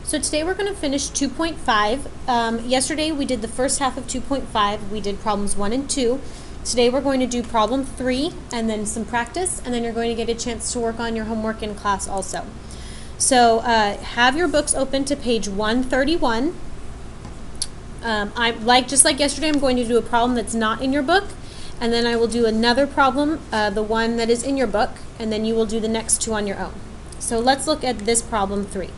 So today we're going to finish 2.5. Yesterday we did the first half of 2.5. We did problems 1 and 2. Today we're going to do problem 3 and then some practice, and then you're going to get a chance to work on your homework in class also. So have your books open to page 131. Just like yesterday, I'm going to do a problem that's not in your book, and then I will do another problem, the one that is in your book, and then you will do the next two on your own. So let's look at this problem 3.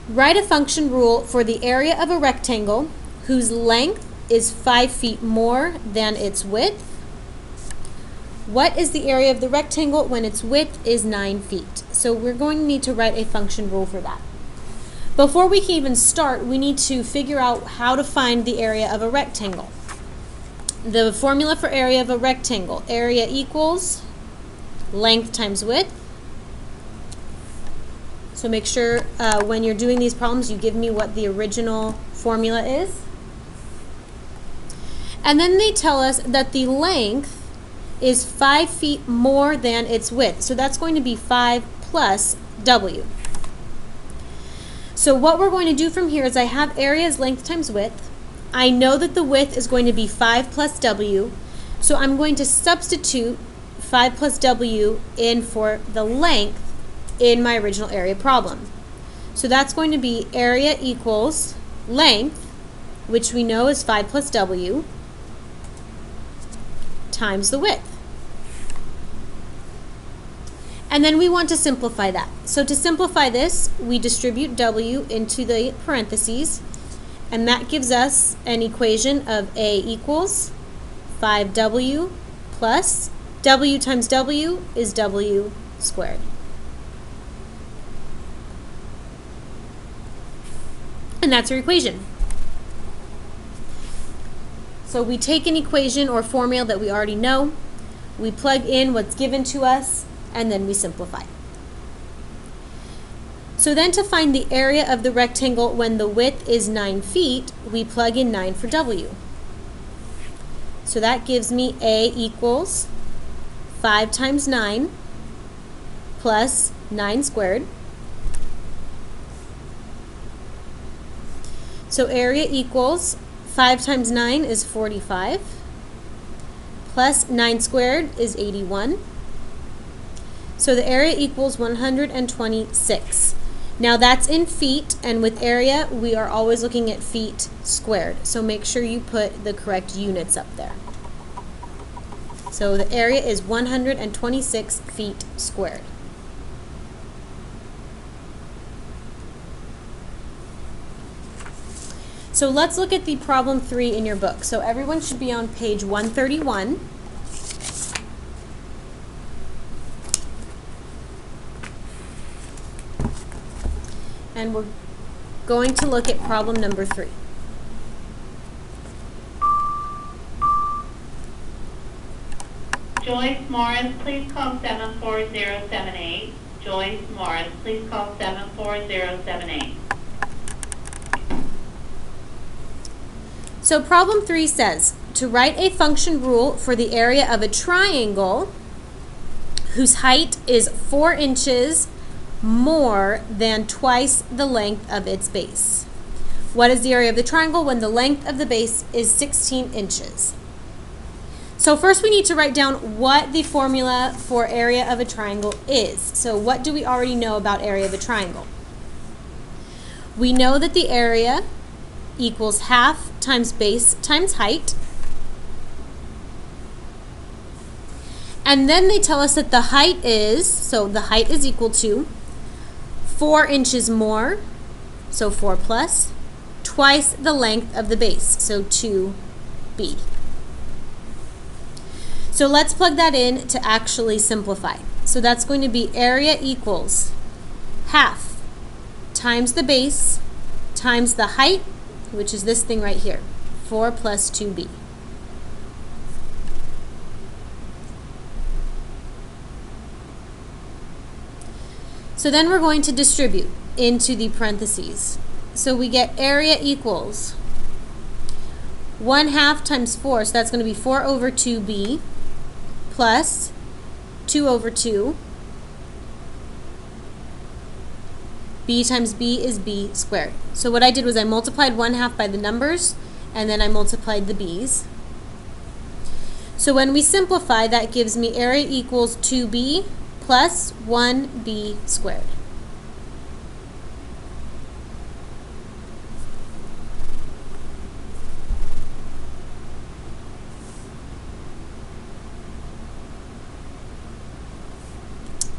Write a function rule for the area of a rectangle whose length is 5 feet more than its width. What is the area of the rectangle when its width is 9 feet? So we're going to need to write a function rule for that. Before we can even start, we need to figure out how to find the area of a rectangle. The formula for area of a rectangle: area equals length times width. So make sure when you're doing these problems you give me what the original formula is. And then they tell us that the length is 5 feet more than its width. So that's going to be 5 plus W. So what we're going to do from here is I have area as length times width. I know that the width is going to be 5 plus W. So I'm going to substitute 5 plus W in for the length in my original area problem. So that's going to be area equals length, which we know is 5 plus W, times the width. And then we want to simplify that. So to simplify this, we distribute W into the parentheses, and that gives us an equation of A equals 5W plus W times W is W squared. And that's your equation. So we take an equation or formula that we already know, we plug in what's given to us, and then we simplify. So then to find the area of the rectangle when the width is 9 feet, we plug in 9 for W. So that gives me A equals 5 times 9 plus 9 squared. So area equals 5 times 9 is 45, plus 9 squared is 81. So the area equals 126. Now that's in feet, and with area we are always looking at feet squared. So make sure you put the correct units up there. So the area is 126 feet squared. So let's look at the problem 3 in your book. So everyone should be on page 131. And we're going to look at problem number 3. Joyce Morris, please call 74078. Joyce Morris, please call 74078. So problem 3 says to write a function rule for the area of a triangle whose height is 4 inches more than twice the length of its base. What is the area of the triangle when the length of the base is 16 inches? So first we need to write down what the formula for area of a triangle is. So what do we already know about area of a triangle? We know that the area equals half times base times height. And then they tell us that the height is, so the height is equal to 4 inches more, so 4 plus, twice the length of the base, so 2b. So let's plug that in to actually simplify. So that's going to be area equals half times the base times the height, which is this thing right here, 4 plus 2b. So then we're going to distribute into the parentheses. So we get area equals 1/2 times 4, so that's going to be 4 over 2b plus 2 over 2 b times b is b squared. So what I did was I multiplied 1/2 by the numbers, and then I multiplied the b's. So when we simplify, that gives me area equals 2b plus 1b squared.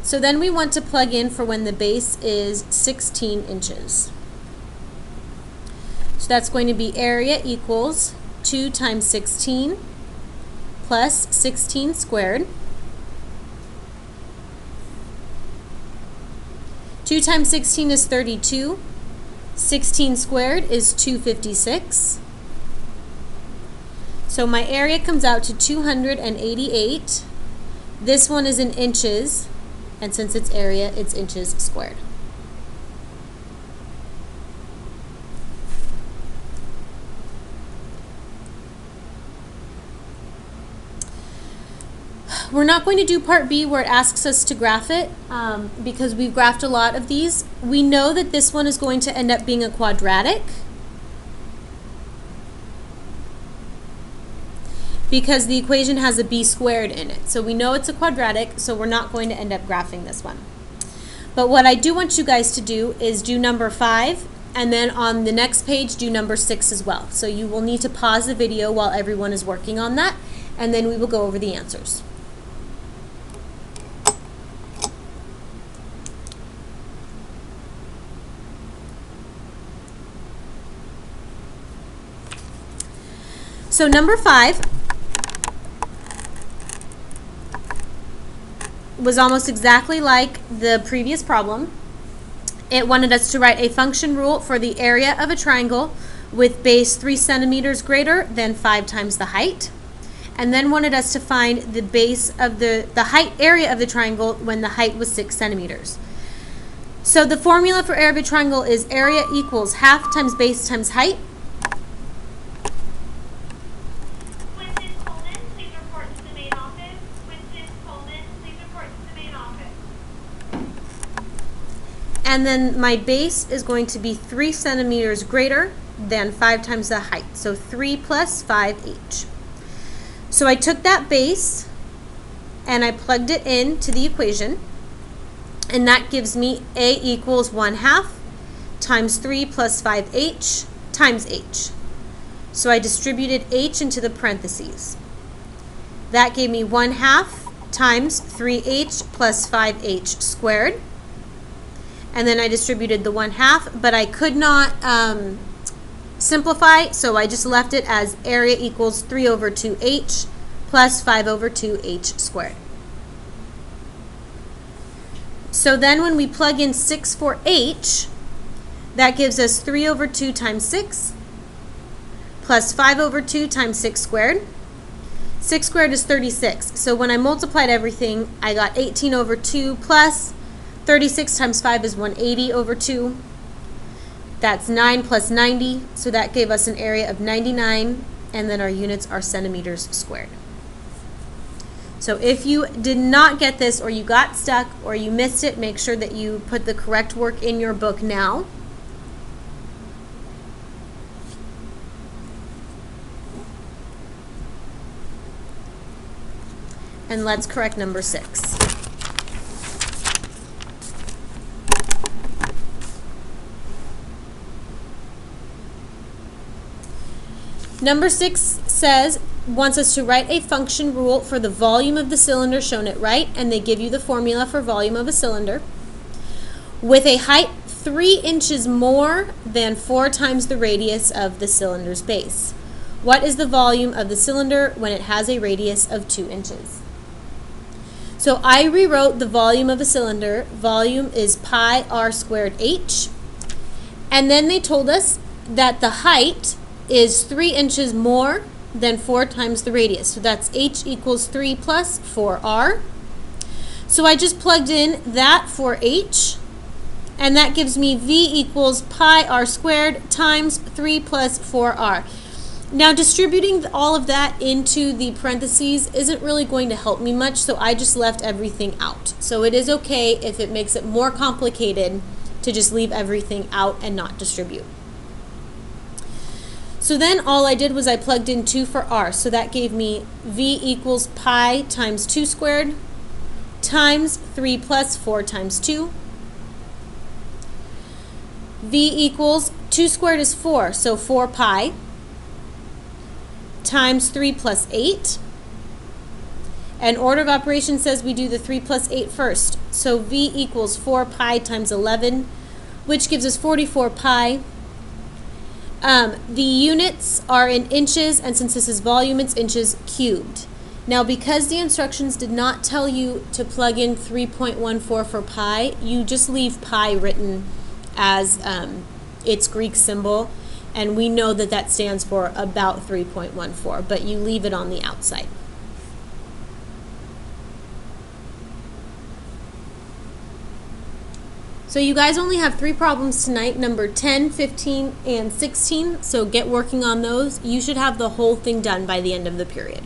So then we want to plug in for when the base is 16 inches. So that's going to be area equals 2 times 16 plus 16 squared. 2 times 16 is 32. 16 squared is 256. So my area comes out to 288. This one is in inches, and since it's area, it's inches squared. We're not going to do part B where it asks us to graph it because we've graphed a lot of these. We know that this one is going to end up being a quadratic because the equation has a b squared in it. So we know it's a quadratic, so we're not going to end up graphing this one. But what I do want you guys to do is do number 5, and then on the next page do number 6 as well. So you will need to pause the video while everyone is working on that, and then we will go over the answers. So number 5 was almost exactly like the previous problem. It wanted us to write a function rule for the area of a triangle with base 3 centimeters greater than 5 times the height, and then wanted us to find the base of the height area of the triangle when the height was 6 centimeters. So the formula for area of a triangle is area equals half times base times height. And then my base is going to be 3 centimeters greater than 5 times the height. So 3 plus 5h. So I took that base and I plugged it into the equation. And that gives me a equals 1/2 times 3 plus 5h times h. So I distributed h into the parentheses. That gave me 1/2 times 3h plus 5h squared. And then I distributed the 1/2, but I could not simplify, so I just left it as area equals 3 over 2h plus 5 over 2h squared. So then when we plug in 6 for h, that gives us 3 over 2 times 6 plus 5 over 2 times 6 squared. 6 squared is 36. So when I multiplied everything, I got 18 over 2 plus 36 times 5 is 180 over 2. That's 9 plus 90, so that gave us an area of 99, and then our units are centimeters squared. So if you did not get this, or you got stuck, or you missed it, make sure that you put the correct work in your book now. And let's correct number 6. Number 6 wants us to write a function rule for the volume of the cylinder shown at right, and they give you the formula for volume of a cylinder, with a height 3 inches more than 4 times the radius of the cylinder's base. What is the volume of the cylinder when it has a radius of 2 inches? So I rewrote the volume of a cylinder. Volume is pi r squared h, and then they told us that the height is 3 inches more than 4 times the radius. So that's h equals 3 plus 4r. So I just plugged in that for h, and that gives me v equals pi r squared times 3 plus 4r. Now distributing all of that into the parentheses isn't really going to help me much, so I just left everything out. So it is okay if it makes it more complicated to just leave everything out and not distribute. So then all I did was I plugged in 2 for r. So that gave me v equals pi times 2 squared times 3 plus 4 times 2. V equals 2 squared is 4, so 4 pi times 3 plus 8. And order of operations says we do the 3 plus 8 first. So V equals 4 pi times 11, which gives us 44 pi. The units are in inches, and since this is volume, it's inches cubed. Now, because the instructions did not tell you to plug in 3.14 for pi, you just leave pi written as its Greek symbol, and we know that that stands for about 3.14, but you leave it on the outside. So you guys only have 3 problems tonight, number 10, 15, and 16, so get working on those. You should have the whole thing done by the end of the period.